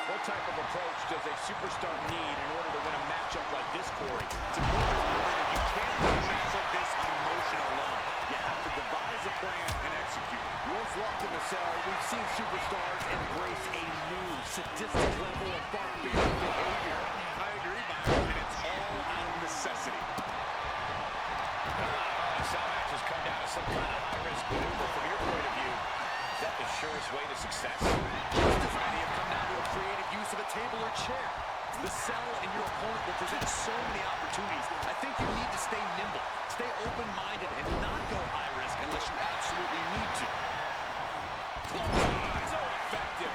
What type of approach does a superstar need in order to win a matchup like this, Corey? It's important to remember that you can't win a match like this on emotion alone. You have to devise a plan and execute. Once locked in the cell, we've seen superstars embrace a new sadistic level of barbaric behavior. I agree, Byron, and it's all out of necessity. Cell matches come down to some kind of high-risk maneuver. From your point of view, is that the surest way to success? Just as many have come down to a creative use of a table or chair. The cell and your opponent will present so many opportunities. I think you need to stay nimble, stay open-minded, and not go high risk unless you absolutely need to. So effective.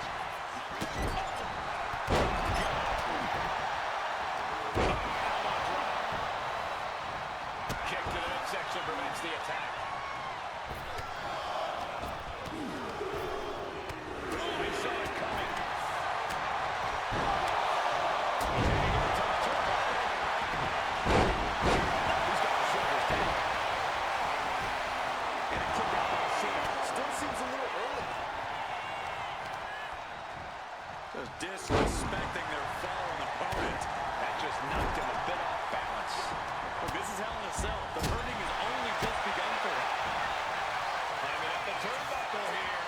Kick to the midsection prevents the attack. He saw it coming. He's got the shoulders down. And a kick out by Cena. Still seems a little early. Just disrespecting their fallen opponent. That just knocked him a bit off balance. Well, this is Hell in a Cell. The hurting has only just begun for him. Climbing up the turnbuckle here.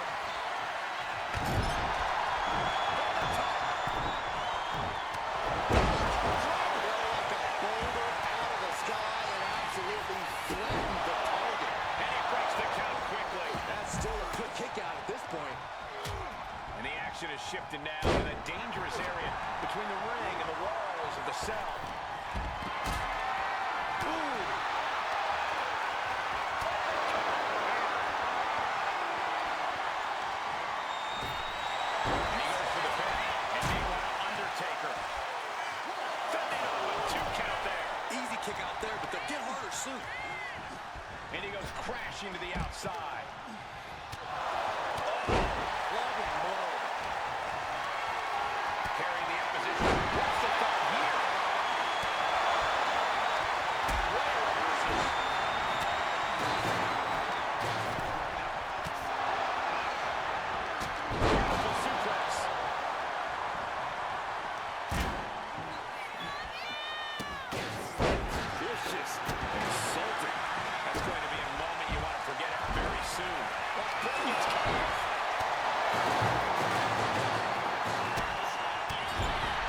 Like a boulder out of the sky and absolutely flattened the target. And he breaks the count quickly. That's still a good kick out at this point. And the action is shifted now in a dangerous area between the ring and the walls of the cell. Ooh. And he goes for the pin. And meanwhile, Undertaker. Fending off a 2 count there. Easy kick out there, but they'll get harder soon. And he goes crashing to the outside. Carrying the opposition. What's the thought here? What reverses. Beautiful suplex. Vicious. Insulting. That's going to be a moment you want to forget very soon. Oh, brilliant.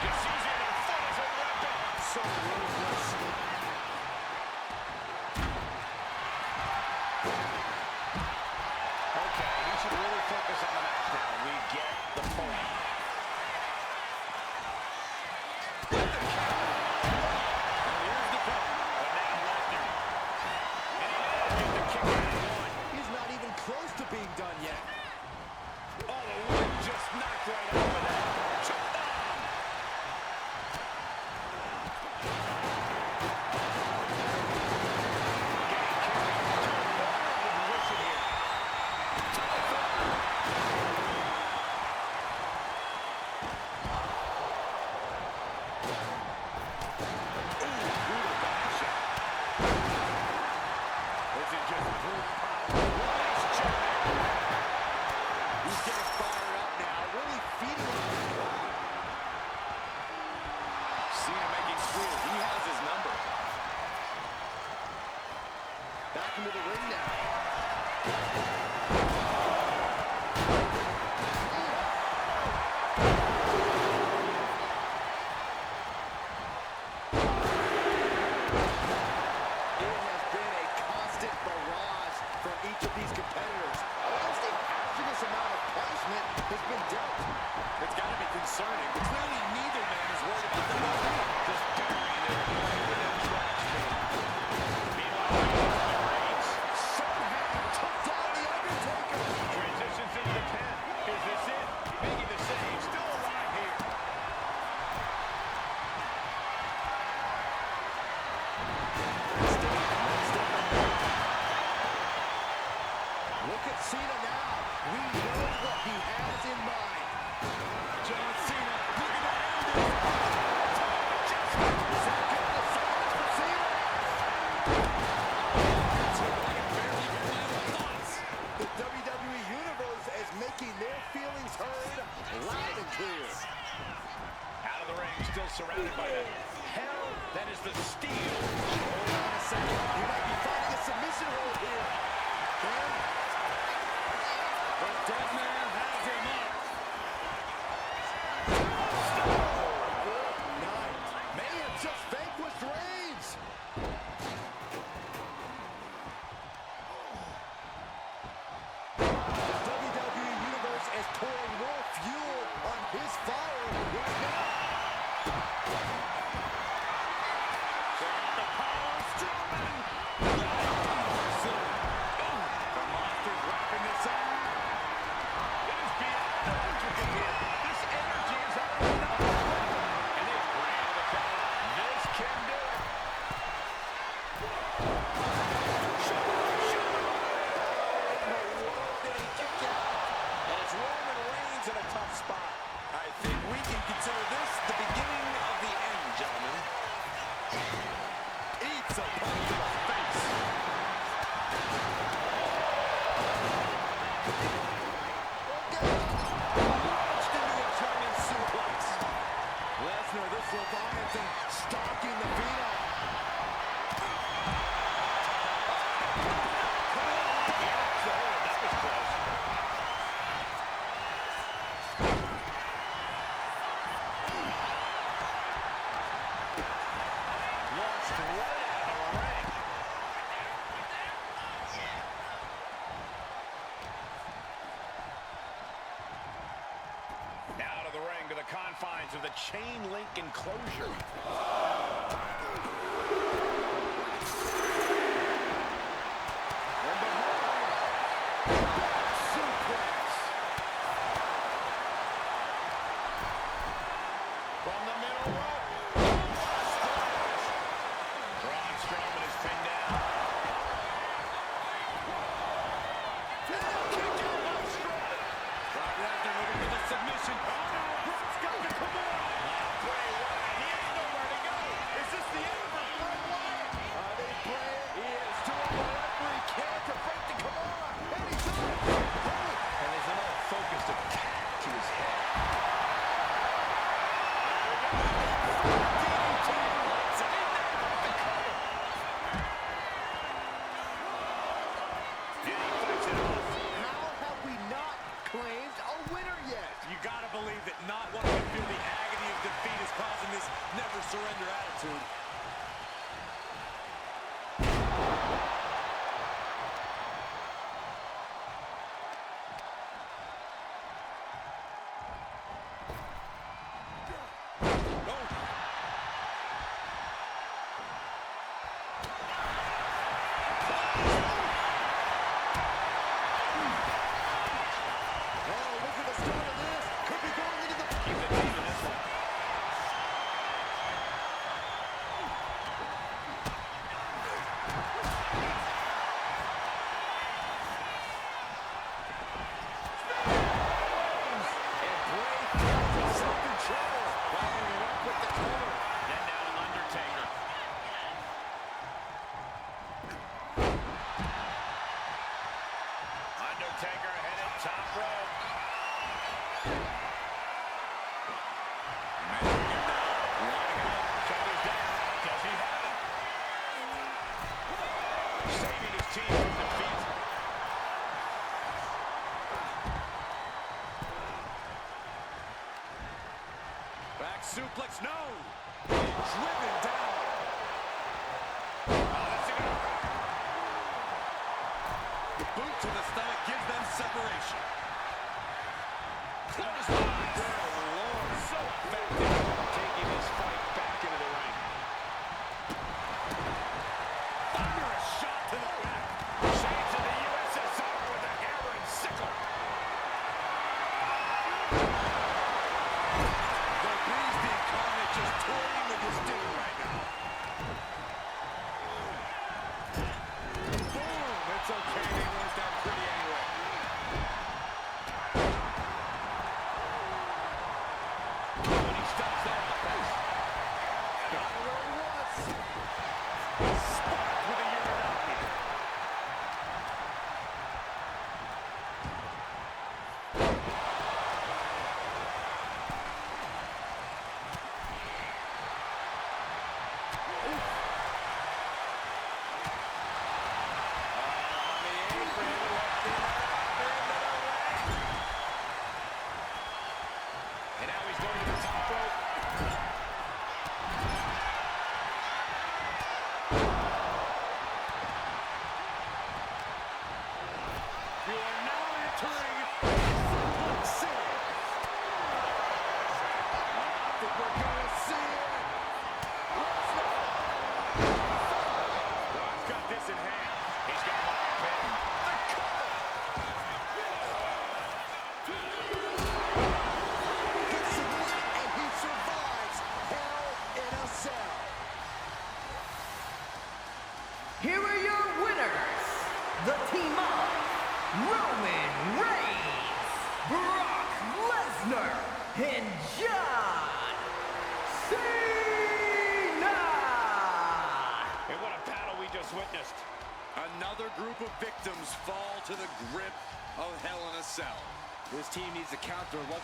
Just using their foot as a weapon. So ruthless. Okay, he should really focus on the match now. We get the point. Here's the cover. But now Lesnar. And he manages to kick out of one. He's not even close to being done yet. Oh, the wind just knocked right out of that. Chopped down. He's getting fired up now, really feeding on the crowd. Cena making squeal. He has his number. Back into the ring now. It has been a constant barrage from each of these competitors. Almost a hazardous amount of punishment has been dealt. It's got to be concerning. But clearly neither man is worried about the movie. Just burying their opponent with a trash can. Meanwhile, Lesnar reigns. Somehow took down the Undertaker. Transitions into the pin. Is this it? Making the save. Still alive here. Look at Cena now. We know what he has in mind. John Cena looking to end this. Just Is that good? The silence for Cena. I can barely hear my own thoughts. The WWE Universe is making their feelings heard loud and clear. ring, still surrounded by the hell that is the steel. Hold on a second. You might be finding a submission hold here. Ken? The dead man has him up. Good night. May have just vanquished Reigns. The WWE Universe is pouring more fuel on his fire right now. The power Strowman. The Monster's wrapping this up. It is beyond electrical here. This energy is out of nowhere. And they bring to the cover. This can do it. And it's Roman Reigns in a tough spot. I think we can consider this the beginning of the end, gentlemen. Eats a punch to the face. Launched into a German suplex. Lesnar, this Leviathan, stalking the Phenom. That was close. Launched right out of the ring. Out of the ring to the confines of the chain link enclosure. From the middle rope. Braun Strowman is pinned down. Kick out by Strowman. Brock Lesnar looking for the submission. Oh no, Brock's got to come on. Bray Wyatt, he has nowhere to go. Is this the end for Bray Wyatt? They play. He is doing the referee can't to break the come on. And he's on. And there's another focused attack to his head. How have we not claimed a winner yet? You gotta believe that not wanting to feel the agony of defeat is causing this never surrender attitude. Then down to Undertaker. Undertaker headed top rope. Measuring him down. Lining him up. Shoulders down. Does he have it? Saving his team from defeat. Back suplex, no! Driven down. Oh, that's it. The boot to the stomach gives them separation. Clothesline. Good Lord. So effective. Taking this fight back into the ring. Thunderous shot to the back. Shades of the USSR with a hammer and sickle. The beast incarnate just toying with his dinner right now. Boom! It's okay. They was that pretty anyway. When he stops that offense. Got where he was. Sparked with a Uranagi. John Cena! And what a battle we just witnessed. Another group of victims fall to the grip of Hell in a Cell. This team needs to count their lucky